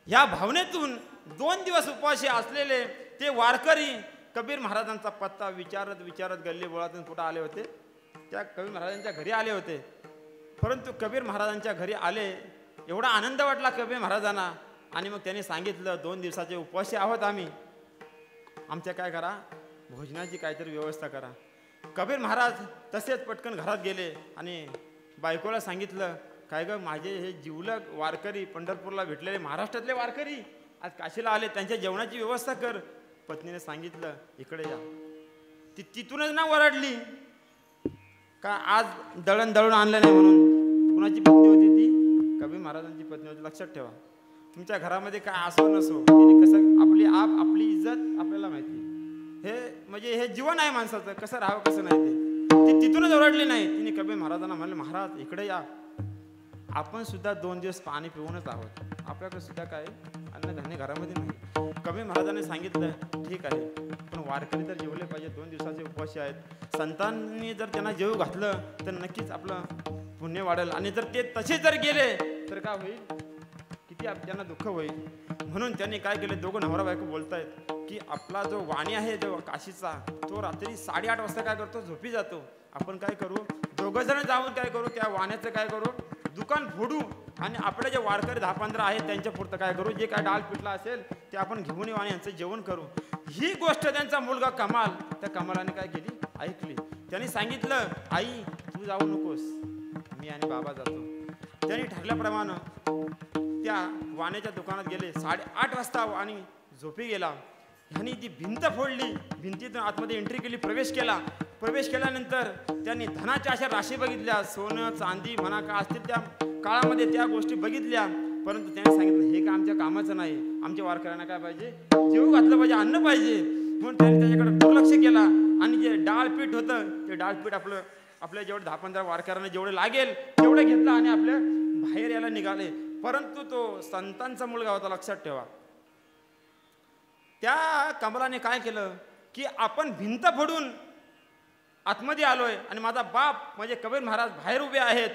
ह्या भावनेतून 2 दिवस उपवासी असलेले ते वारकरी कबीर महाराजांचा पत्ता विचारत गल्ली बोळातून कुठं आले होते? त्या कबीर महाराजांच्या घरी आले होते. परंतु कबीर महाराजांच्या घरी आले, एवढा आनंद वाटला कबीर महाराजांना. आणि मग त्यांनी सांगितलं 2 दिवसाचे उपवासी आहोत आम्ही, आमच्या काय करा? भोजनाची काहीतरी व्यवस्था करा. कबीर महाराज तसेच पटकन घरात गेले आणि बायकोला सांगितलं, काय ग माझे हे जिवलग वारकरी पंढरपूरला भेटलेले महाराष्ट्रातले वारकरी आज काशीला आले, त्यांच्या जेवणाची व्यवस्था कर. पत्नीने सांगितलं इकडे या. ती तिथूनच ना वरडली का आज दळून आणलं नाही म्हणून. कुणाची पत्नी होती ती? कबीर महाराजांची पत्नी होती. लक्षात ठेवा, तुमच्या घरामध्ये काय असो नसो, तिने कसं आपली इज्जत आपल्याला माहिती. हे म्हणजे हे जीवन आहे माणसाचं, कसं राहावं कसं नाही ते. ती तिथूनच ओरडली नाही. तिने कबीर महाराजांना म्हणले, महाराज इकडे या. आपण सुद्धा 2 दिवस पाणी पिऊनच आहोत. आपल्याकडे सुद्धा काय अन्नधान्य घरामध्ये नाही. कबीर महाराजांनी सांगितलं ठीक आहे, पण वारकरी तर जेवले पाहिजे, 2 दिवसाचे उपवासी आहेत. संतांनी जर त्यांना जेवू घातलं तर नक्कीच आपलं पुण्य वाढेल, आणि जर ते तसे जर गेले तर काय होईल, किती त्यांना दुःख होईल. म्हणून त्यांनी काय केलं, दोघं नवरा बायको बोलतायत की आपला जो वाणी आहे जो काशीचा, तो रात्री 8:30 वाजता काय करतो, झोपी जातो. आपण काय करू, दोघं जण जाऊन काय करू, त्या वाण्याचं काय करू, दुकान फोडू, आणि आपले जे वारकरी 10-15 आहेत त्यांच्या पुरतं काय करू, जे काय डाळ पिठला असेल ते आपण घेऊन येऊ आणि यांचं जेवण करू. ही गोष्ट त्यांचा मुलगा कमाल, त्या कमालाने काय केली, ऐकली. त्यांनी सांगितलं, आई तू जाऊ नकोस, मी आणि बाबा जातो. त्यांनी ठरल्याप्रमाणे त्या वाण्याच्या दुकानात गेले. 8:30 वाजता आणि झोपी गेला. ह्यांनी ती भिंत फोडली, भिंतीतून आतमध्ये एंट्री केली, प्रवेश केला. प्रवेश केल्यानंतर त्यांनी धनाच्या अशा राशी बघितल्या, सोनं चांदी म्हणा का असतील त्या काळामध्ये त्या गोष्टी बघितल्या. परंतु त्यांनी सांगितलं हे का आमच्या कामाचं नाही, आमच्या वारकऱ्यांना काय पाहिजे, जेवू घातलं पाहिजे, अन्न पाहिजे. म्हणून त्यांनी त्याच्याकडे दुर्लक्ष केला आणि जे डाळपीठ होतं ते डाळपीठ आपल्या जेवढे 10-15 वारकऱ्यांना जेवढे लागेल तेवढं घेतलं आणि आपल्या बाहेर यायला निघाले. परंतु तो संतांचा मुलगा होता, लक्षात ठेवा. त्या कमलाने काय केलं की आपण भिंत फोडून आतमध्ये आलोय आणि माझा बाप म्हणजे कबीर महाराज बाहेर उभे आहेत.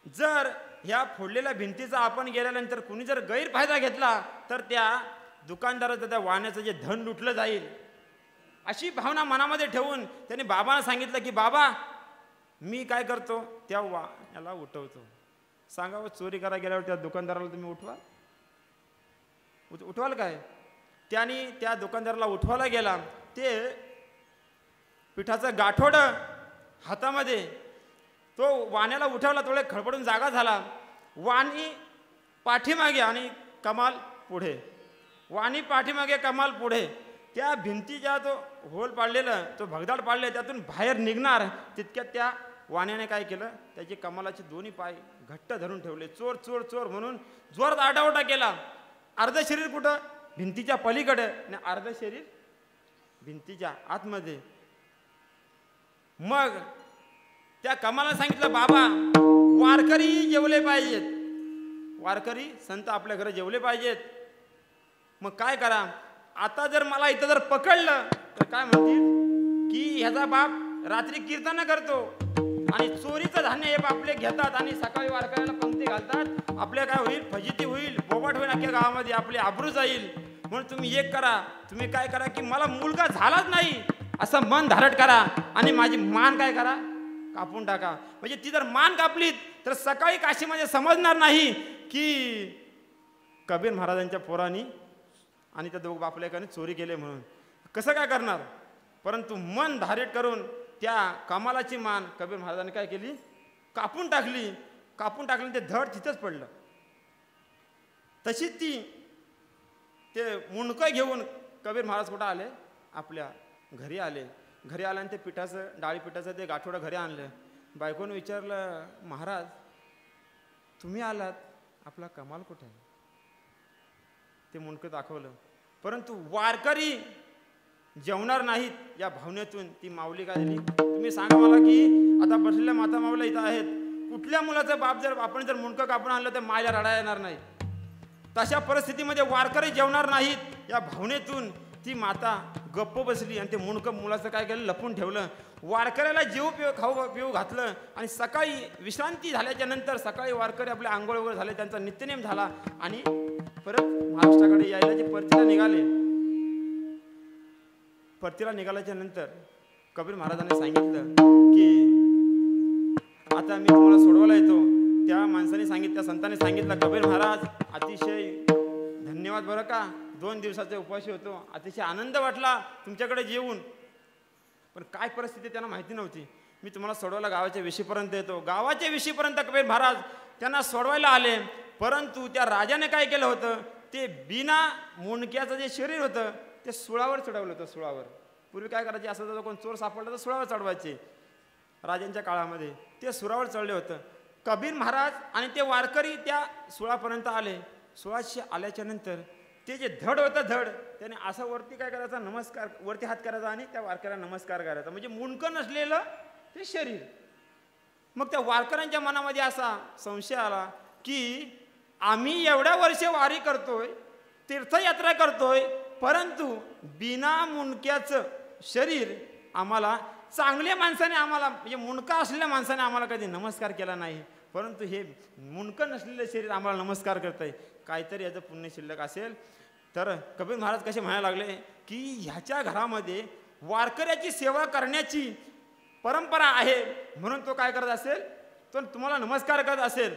जर ह्या फोडलेल्या भिंतीचा आपण गेल्यानंतर कुणी जर गैरफायदा घेतला तर त्या दुकानदाराचं, त्या वाण्याचं जे धन लुटलं जाईल, अशी भावना मनामध्ये ठेवून त्यांनी बाबांना सांगितलं की बाबा मी काय करतो, त्या वाण्याला उठवतो. सांगावं, चोरी करा गेल्यावर त्या दुकानदाराला तुम्ही उठवाल काय? त्यांनी त्या दुकानदाराला उठवायला गेला. ते पिठाचं गाठोडं हातामध्ये, तो वाण्याला उठवला, थोडे खडबडून जागा झाला. वाणी पाठीमागे आणि कमाल पुढे, वाणी पाठीमागे कमाल पुढे. त्या भिंतीच्या तो होल पाडलेला, तो भगदाड पाडले, त्यातून बाहेर निघणार तितक्यात त्या वाण्याने काय केलं, त्याची कमालाचे दोन्ही पाय घट्ट धरून ठेवले. चोर चोर चोर म्हणून जोरात आरडाओरडा केला. अर्ध शरीर कुठं, भिंतीच्या पलीकडे, आणि अर्ध शरीर भिंतीच्या आतमध्ये. मग त्या कमालाने सांगितलं बाबा वारकरी जेवले पाहिजेत, वारकरी संत आपल्या घरी जेवले पाहिजेत. मग काय करा, आता जर मला इथं जर पकडलं तर काय म्हणतील की ह्याचा बाप रात्री कीर्तन करतो आणि चोरीचं धान्य हे आपले घेतात आणि सकाळी वारकऱ्याला पंक्ती घालतात, आपल्या काय होईल, फजिती होईल, बोबाट होईल, अख्ख्या गावामध्ये आपली आबरू जाईल. म्हणून तुम्ही एक करा, तुम्ही काय करा की मला मुलगा झालाच नाही असं मन धारट करा आणि माझी मान काय करा, कापून टाका. म्हणजे ती जर मान कापलीत तर सकाळी काशीमध्ये समजणार नाही की कबीर महाराजांच्या पोरांनी आणि त्या दोघ बापलेकांनी चोरी केली म्हणून. कसं काय करणार? परंतु मन धारेट करून त्या कमालाची मान कबीर महाराजांनी काय केली, कापून टाकली. कापून टाकली, ते धड तिथंच पडलं. तशीच ती ते मुंडकं घेऊन कबीर महाराज कुठं आले, आपल्या घरी आले. घरी आलं आणि ते पिठाचं, डाळी पिठाचं ते गाठोडं घरी आणलं. बायकोनं विचारलं, महाराज तुम्ही आलात, आपला कमाल कुठे आहे? ते मुंडकं दाखवलं. परंतु वारकरी जेवणार नाहीत या भावनेतून ती माऊली काय झाली, तुम्ही सांगा मला की आता बसलेल्या माता माऊल्या इथं आहेत, कुठल्या मुलाचा बाप जर आपण जर मुंडकं कापून आणलं तर मायला रडा येणार नाही. तशा परिस्थितीमध्ये वारकरी जेवणार नाहीत या भावनेतून ती माता गप्प बसली आणि ते मुंडकं मुलाचं काय केलं, लपून ठेवलं. वारकऱ्याला जेव खाऊ पिऊ घातलं आणि सकाळी विश्रांती झाल्याच्या नंतर सकाळी वारकरी आपले आंघोळ वगैरे झाले, त्यांचा नित्यनेम झाला आणि परत महाराष्ट्राकडे यायला जे परतीला निघाले. परतीला निघाल्याच्या नंतर कबीर महाराजांनी सांगितलं की आता मी तुम्हाला सोडवायला येतो. त्या माणसाने सांगितलं, त्या संतांनी सांगितलं, कबीर महाराज अतिशय धन्यवाद बरं का, 2 दिवसाचे उपवासी होतो, अतिशय आनंद वाटला तुमच्याकडे जेवून. पण काय परिस्थिती त्यांना माहिती नव्हती. मी तुम्हाला सोडवायला गावाच्या विशीपर्यंत येतो. गावाच्या विशीपर्यंत कबीर महाराज त्यांना सोडवायला आले. परंतु त्या राजाने काय केलं होतं, ते बिना मुंडक्याचं जे शरीर होतं ते सुळावर चढवलं होतं. सुळावर पूर्वी काय करायचे, असं जर कोण चोर सापडला तर सुळावर चढवायचे. राजांच्या काळामध्ये ते सुळावर चढले होतं. कबीर महाराज आणि ते वारकरी त्या सुळापर्यंत आले. सुळाशी आल्याच्या नंतर ते जे धड होतं, धड त्याने असं वरती काय करायचा, नमस्कार वरती हात करायचा आणि त्या वारकऱ्याला नमस्कार करायचा. म्हणजे मुंडकं नसलेलं ते शरीर. मग त्या वारकऱ्यांच्या मनामध्ये असा संशय आला की आम्ही एवढ्या वर्ष वारी करतोय, तीर्थयात्रा करतोय, परंतु बिना मुंडक्याचं शरीर आम्हाला चांगल्या माणसाने आम्हाला म्हणजे मुंडका असलेल्या माणसाने आम्हाला कधी नमस्कार केला नाही, परंतु हे मुंडकं नसलेलं शरीर आम्हाला नमस्कार करत आहे. काहीतरी याचं पुण्य शिल्लक असेल. तर कबीर महाराज कसे म्हणायला लागले की ह्याच्या घरामध्ये वारकऱ्याची सेवा करण्याची परंपरा आहे, म्हणून तो काय करत असेल, तो तुम्हाला नमस्कार करत असेल.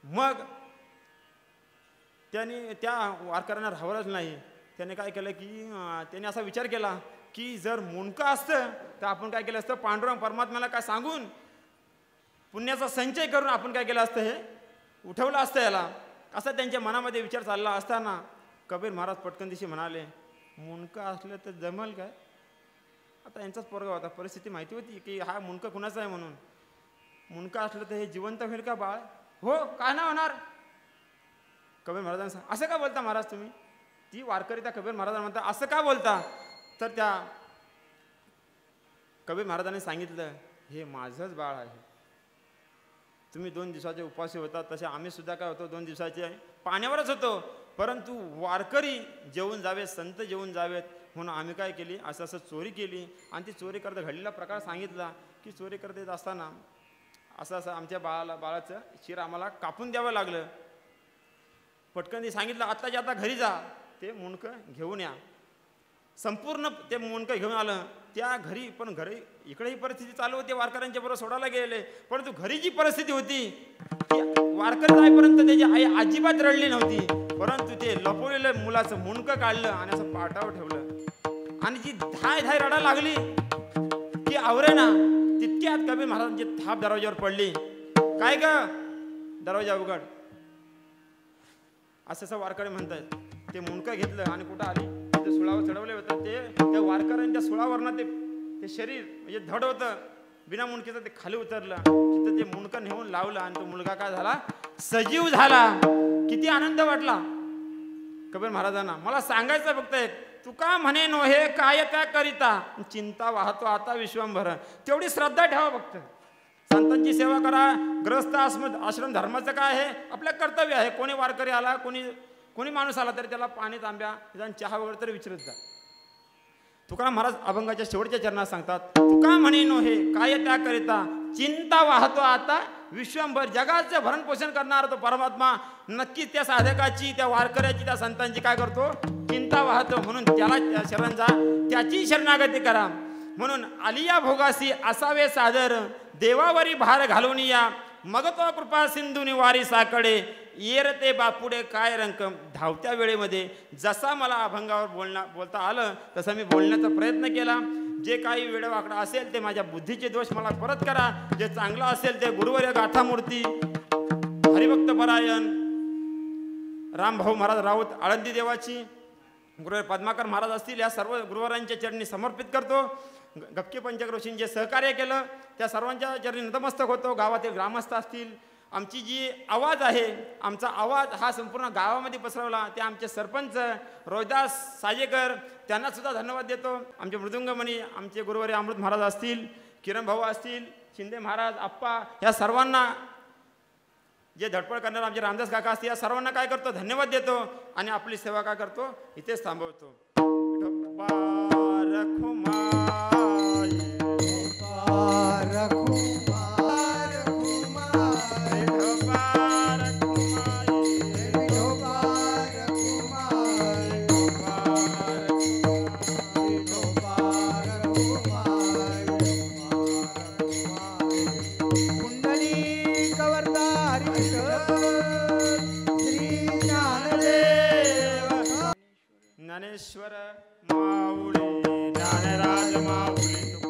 मग त्याने त्या वारकऱ्यांना राहवलंच नाही. त्याने काय केलं की त्याने असा विचार केला की जर मुंडकं असतं तर आपण काय केलं असतं, पांडुरंग परमात्म्याला काय सांगून पुण्याचा संचय करून आपण काय केलं असतं, हे उठवलं असतं याला. असा त्यांच्या मनामध्ये विचार चालला असताना कबीर महाराज पटकन दिवशी म्हणाले, मुंडकं असलं तर जमल काय. आता यांचाच पोरगा होता, परिस्थिती माहिती होती की हा मुंडकं कुणाचा आहे म्हणून. मुंडकं असलं तर हे जिवंत होईल का बाळ. हो, काय नाही होणार. कबीर महाराजांना सांग, असं का बोलता महाराज तुम्ही. ती वारकरी त्या कबीर महाराजांना म्हणता, असं का बोलता. तर त्या कबीर महाराजांनी सांगितलं, हे माझंच बाळ आहे. तुम्ही 2 दिवसाचे उपवासी होता, तसे आम्ही सुद्धा काय होतो 2 दिवसाचे पाण्यावरच होतो, परंतु वारकरी जेवून जावेत, संत जेवून जावेत म्हणून आम्ही काय केली, असं चोरी केली. आणि ती चोरी करता घडलेला प्रकार सांगितला की चोरी करत येत असताना असं आमच्या बाळाचं शिर आम्हाला कापून द्यावं लागलं. पटकन ते सांगितलं, आत्ताच्या आता घरी जा, ते मुंडकं घेऊन या. संपूर्ण ते मुंडकं घेऊन आलं. त्या घरी पण घरी इकडेही परिस्थिती चालू होती, वारकऱ्यांच्या बरोबर सोडायला गेले, परंतु घरी जी परिस्थिती होती ती वारकरी जाईपर्यंत त्याची आई अजिबात रडली नव्हती, परंतु ते लपवलेलं मुलाचं मुंडकं काढलं आणि असं पाटावर ठेवलं. आणि जी धाय रडायला लागली की आवरे ना, तितक्यात कबीर महाराजांची थाप दरवाज्यावर पडली. काय ग, दरवाजा उघड. असं वारकरी म्हणतात. ते मुंडकं घेतलं आणि कुठं आली, ते सुळावर चढवले होतं. ते त्या वारकऱ्यांच्या सुळावरनं ते शरीर म्हणजे धड होतं बिना मुंडकीचं, ते खाली उतरलं. तिथं ते मुंडकं नेऊन लावलं आणि तो मुलगा काय झाला, सजीव झाला. किती आनंद वाटला कबीर महाराजांना. मला सांगायचं फक्त एक, तुका म्हणे नो हे काय त्या करिता, चिंता वाहतो आता विश्वंभर. तेवढी श्रद्धा ठेवा फक्त. संतांची सेवा करा. ग्रस्त आश्रम धर्माचं काय आहे, आपलं कर्तव्य आहे. कोणी वारकरी आला, कोणी माणूस आला तरी त्याला पाणी तांब्या निदान चहा वगैरे तरी विचारत जा. तुकाराम महाराज अभंगाच्या शेवटच्या चरणात सांगतात, तुका म्हणे नो हे काय त्या करिता, चिंता वाहतो आता विश्वंभर. जगाचं भरण पोषण करणारा तो परमात्मा नक्कीच त्या साधकाची, त्या वारकऱ्याची, त्या संतांची काय करतो, चिंता वाहतो. म्हणून त्याला त्या शरणचा त्याची शरणागती करा. म्हणून आलिया भोगासी असावे सादर, देवावरी भार घालून या, मग तो कृपा सिंधुनी वारी साकडे, येरते बापुडे काय रंक. धावत्या वेळेमध्ये जसा मला अभंगावर बोलता आलं तसं मी बोलण्याचा प्रयत्न केला. जे काही वेडवाकडा असेल ते माझ्या बुद्धीचे दोष मला परत करा. जे चांगलं असेल ते गुरुवर्य गाथामूर्ती, हरिभक्त परायण रामभाऊ महाराज राऊत आळंदी देवाची, गुरुवर पद्माकर महाराज असतील, या सर्व गुरुवारांच्या चरणी समर्पित करतो. गपके पंचक्रोशींनी जे सहकार्य केलं त्या सर्वांच्या चरणी नतमस्तक होतो. गावातील ग्रामस्थ असतील, आमची जी आवाज आहे, आमचा आवाज हा संपूर्ण गावामध्ये पसरवला ते आमचे सरपंच रोहिदास साजेकर, त्यांना सुद्धा धन्यवाद देतो. आमचे मृदुंगमणी, आमचे गुरुवारी अमृत महाराज असतील, किरण भाऊ असतील, शिंदे महाराज, आप्पा, या सर्वांना जे धडपड करणारे आमचे रामदास काका असतील, या सर्वांना काय करतो, धन्यवाद देतो आणि आपली सेवा काय करतो, इथेच थांबवतो. ज्ञानेश्वर माऊली, ज्ञानराज माऊली.